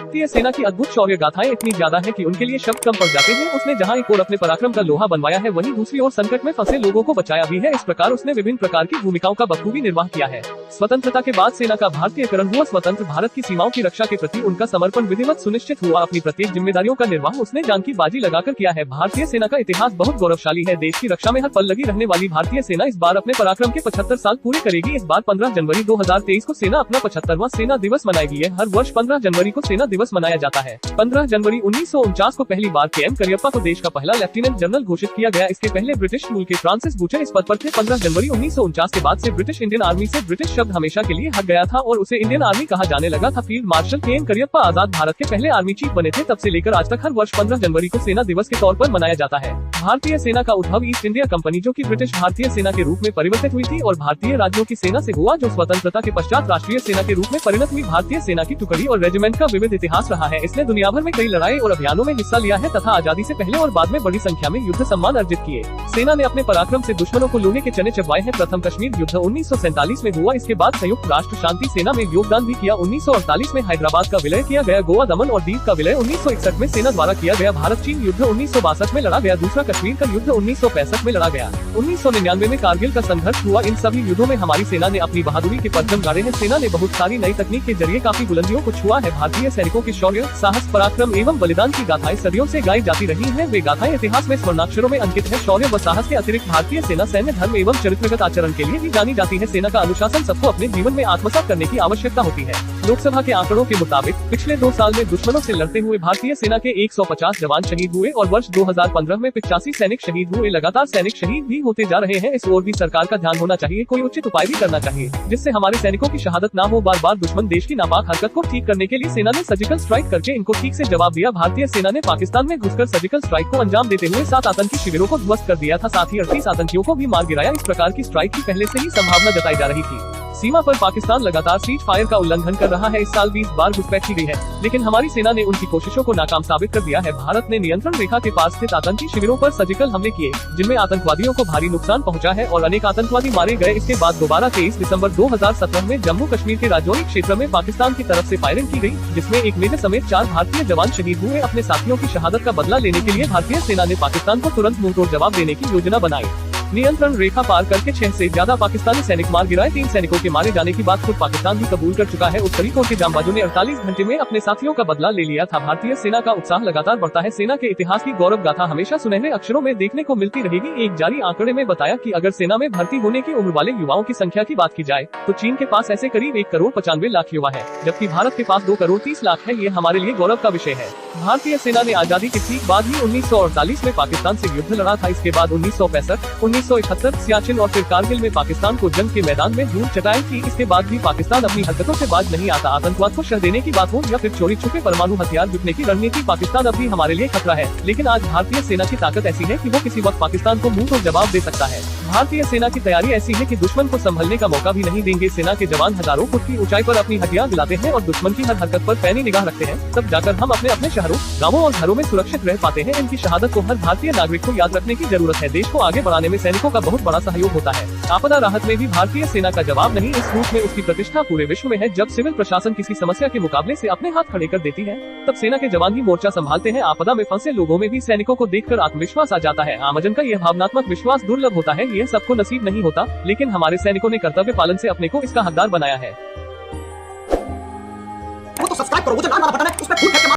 भारतीय सेना की अद्भुत शौर्य गाथाएं इतनी ज्यादा है कि उनके लिए शब्द कम पड़ जाते हैं। उसने जहां एक ओर अपने पराक्रम का लोहा बनवाया है, वहीं दूसरी ओर संकट में फंसे लोगों को बचाया भी है। इस प्रकार उसने विभिन्न प्रकार की भूमिकाओं का बखूबी निर्वाह किया है। स्वतंत्रता के बाद सेना का भारतीयकरण हुआ। स्वतंत्र भारत की सीमाओं की रक्षा के प्रति उनका समर्पण विधिवत सुनिश्चित हुआ। अपनी प्रत्येक जिम्मेदारियों का निर्वाह उसने जान की बाजी लगाकर किया है। भारतीय सेना का इतिहास बहुत गौरवशाली है। देश की रक्षा में हर पल लगी रहने वाली भारतीय सेना इस बार अपने पराक्रम के 75 साल पूरे करेगी। इस बार 15 जनवरी 2023 को सेना अपना 75वां सेना दिवस मनाएगी। हर वर्ष 15 जनवरी को सेना दिवस मनाया जाता है। 15 जनवरी 1949 को पहली बार के.एम. करियप्पा को देश का पहला लेफ्टिनेंट जनरल घोषित किया गया। इसके पहले ब्रिटिश मूल के फ्रांसिस बूचर इस पद पर थे। 15 जनवरी 1949 के बाद से ब्रिटिश इंडियन आर्मी से ब्रिटिश शब्द हमेशा के लिए हट गया था और उसे इंडियन आर्मी कहा जाने लगा था। Field marshal KM. करियप्पा आजाद भारत के पहले आर्मी चीफ बने थे। तब से लेकर आज तक हर वर्ष 15 जनवरी को सेना दिवस के तौर पर मनाया जाता है। भारतीय सेना का उद्भव ईस्ट इंडिया कंपनी, जो कि ब्रिटिश भारतीय सेना के रूप में परिवर्तित हुई थी, और भारतीय राज्यों की सेना से हुआ, जो स्वतंत्रता के पश्चात राष्ट्रीय सेना के रूप में परिणत हुई। भारतीय सेना की टुकड़ी और रेजिमेंट का विविध इतिहास रहा है। इसने दुनिया भर में कई लड़ाई और अभियानों में हिस्सा लिया है तथा आजादी से पहले और बाद में बड़ी संख्या में युद्ध सम्मान अर्जित किए। सेना ने अपने पराक्रम से दुश्मनों को लोहे के चने चबवाए हैं। प्रथम कश्मीर युद्ध 1947 में हुआ। इसके बाद संयुक्त राष्ट्र शांति सेना में योगदान भी किया। 1948 में हैदराबाद का विलय किया गया। गोवा, दमन और दीव का विलय 1961 में सेना द्वारा किया गया। भारत चीन युद्ध 1962 में लड़ा गया। दूसरा कश्मीर का युद्ध 1965 में लड़ा गया। 1999 में कारगिल का संघर्ष हुआ। इन सभी युद्धों में हमारी सेना ने अपनी बहादुरी के परचम गाड़े हैं। सेना ने बहुत सारी नई तकनीक के जरिए काफी बुलंदियों को छुआ है। भारतीय सैनिकों के शौर्य, साहस, पराक्रम एवं बलिदान की गाथाएं सदियों से गाई जाती रही हैं। वे गाथाएं इतिहास में स्वर्णाक्षरों में अंकित है। शौर्य व साहस के अतिरिक्त भारतीय सेना सैन्य धर्म एवं चरित्रगत आचरण के लिए भी जानी जाती है। सेना का अनुशासन सबको अपने जीवन में आत्मसात करने की आवश्यकता होती है। लोकसभा के आंकड़ों के मुताबिक पिछले 2 साल में दुश्मनों से लड़ते हुए भारतीय सेना के 150 जवान शहीद हुए और वर्ष 2015 में 85 सैनिक शहीद हुए। लगातार सैनिक शहीद भी होते जा रहे हैं। इस ओर भी सरकार का ध्यान होना चाहिए। कोई उचित उपाय भी करना चाहिए जिससे हमारे सैनिकों की शहादत ना हो। बार बार दुश्मन देश की नापाक हरकत को ठीक करने के लिए सेना ने सर्जिकल स्ट्राइक करके इनको ठीक से जवाब दिया। भारतीय सेना ने पाकिस्तान में घुसकर सर्जिकल स्ट्राइक को अंजाम देते हुए 7 आतंकी शिविरों को ध्वस्त कर दिया था। साथ ही 38 आतंकियों को भी मार गिराया। इस प्रकार की स्ट्राइक की पहले से ही संभावना जताई जा रही थी। सीमा पर पाकिस्तान लगातार सीज फायर का उल्लंघन कर रहा है। इस साल 20 बार घुसपैठ की गई है, लेकिन हमारी सेना ने उनकी कोशिशों को नाकाम साबित कर दिया है। भारत ने नियंत्रण रेखा के पास स्थित आतंकी शिविरों पर सर्जिकल हमले किए, जिनमें आतंकवादियों को भारी नुकसान पहुंचा है और अनेक आतंकवादी मारे गए। इसके बाद दोबारा 23 दिसंबर 2017 में जम्मू कश्मीर के राजौरी क्षेत्र में पाकिस्तान की तरफ से फायरिंग की गई, जिसमें एक मेजर समेत 4 भारतीय जवान शहीद हुए। अपने साथियों की शहादत का बदला लेने के लिए भारतीय सेना ने पाकिस्तान को तुरंत मुंहतोड़ जवाब देने की योजना बनाई। नियंत्रण रेखा पार करके 6 से ज्यादा पाकिस्तानी सैनिक मार गिराए। 3 सैनिकों के मारे जाने की बात खुद पाकिस्तान भी कबूल कर चुका है। उत्तरी कोर के जांबाजों ने 48 घंटे में अपने साथियों का बदला ले लिया था। भारतीय सेना का उत्साह लगातार बढ़ता है। सेना के इतिहास की गौरव गाथा हमेशा सुनहरे अक्षरों में देखने को मिलती रहेगी। एक जारी आंकड़े में बताया कि अगर सेना में भर्ती होने की उम्र वाले युवाओं की संख्या की बात की जाए तो चीन के पास ऐसे करीब 1 करोड़ 95 लाख युवा है, जबकि भारत के पास 2 करोड़ 30 लाख है। ये हमारे लिए गौरव का विषय है। भारतीय सेना ने आजादी के ठीक बाद ही 1948 में पाकिस्तान से युद्ध लड़ा था। इसके बाद 1965, 1971 सियाचिन और फिर कारगिल में पाकिस्तान को जंग के मैदान में धूल चटाई थी। इसके बाद भी पाकिस्तान अपनी हरकतों से बाज नहीं आता। आतंकवाद को शह देने की बात हो या फिर चोरी छुपे परमाणु हथियार जुटने की रणनीति, पाकिस्तान अब भी हमारे लिए खतरा है। लेकिन आज भारतीय सेना की ताकत ऐसी है कि वो किसी वक्त पाकिस्तान को मुंह तोड़ जवाब दे सकता है। भारतीय सेना की तैयारी ऐसी है कि दुश्मन को संभलने का मौका भी नहीं देंगे। सेना के जवान हजारों फुट की ऊंचाई पर अपनी हथियार गिलाते हैं और दुश्मन की हर हरकत पर पैनी निगाह रखते हैं। तब जाकर हम अपने अपने शहरों, गाँवों और घरों में सुरक्षित रह पाते हैं। इनकी शहादत को हर भारतीय नागरिक को याद रखने की जरूरत है। देश को आगे बढ़ाने में सैनिकों का बहुत बड़ा सहयोग होता है। आपदा राहत में भी भारतीय सेना का जवाब नहीं, इस रूप में उसकी प्रतिष्ठा पूरे विश्व में है। जब सिविल प्रशासन किसी समस्या के मुकाबले से अपने हाथ खड़े कर देती है, तब सेना के जवान ही मोर्चा संभालते हैं। आपदा में फंसे लोगों में भी सैनिकों को देखकर आत्मविश्वास आ जाता है। आमजन का यह भावनात्मक विश्वास दुर्लभ होता है। यह सबको नसीब नहीं होता, लेकिन हमारे सैनिकों ने कर्तव्य पालन से अपने को इसका हकदार बनाया है। वो तो सब्सक्राइब करो, वो जो लाल वाला बटन है उस पर फूल फेंक के